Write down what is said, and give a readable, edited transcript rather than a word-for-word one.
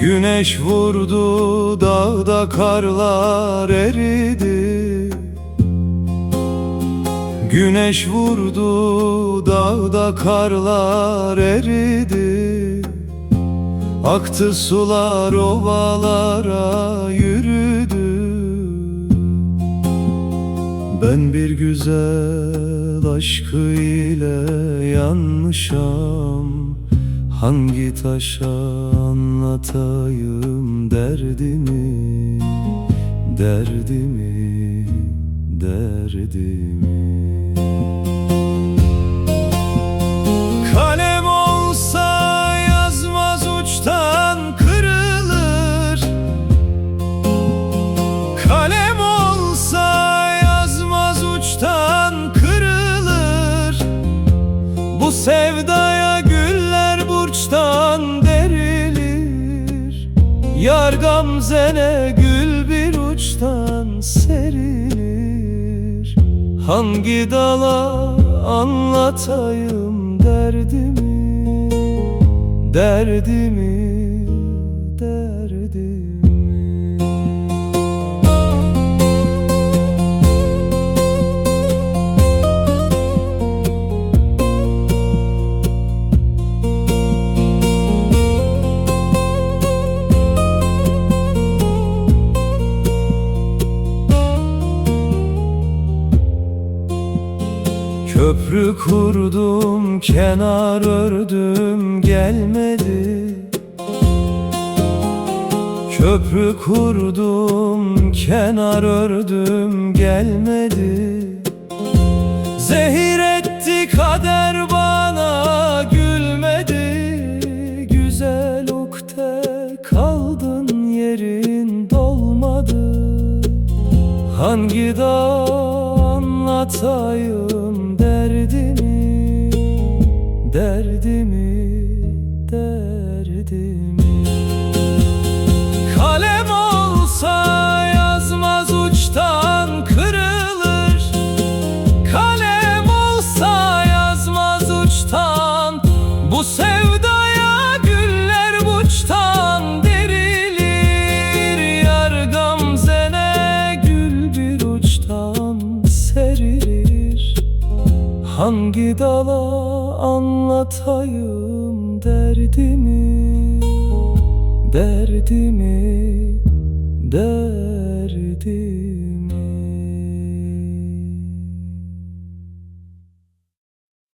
Güneş vurdu, dağda karlar eridi. Güneş vurdu, dağda karlar eridi. Aktı sular ovalara yürüdü. Ben bir güzel aşkı ile yanmışam. Hangi taşa anlatayım derdimi, derdimi, derdimi. Kalem olsa yazmaz, uçtan kırılır. Kalem olsa yazmaz, uçtan kırılır. Bu sevdaya güller burçtan derilir. Yar gamzene gül bir uçtan serilir. Hangi dala anlatayım derdimi, derdimi, derdimi. Köprü kurdum, kenar ördüm, gelmedi. Köprü kurdum, kenar ördüm, gelmedi. Zehir etti kader, bana gülmedi. Güzel ukde kaldın, yerin dolmadı. Hangi dağ anlatayım derdimi, derdimi, derdimi. Kalem olsa yazmaz, uçtan kırılır. Kalem olsa yazmaz, uçtan. Bu sevdaya güller burçtan derilir. Yar gamzene gül bir uçtan serilir. Hangi dala anlatayım derdimi, derdimi, derdimi.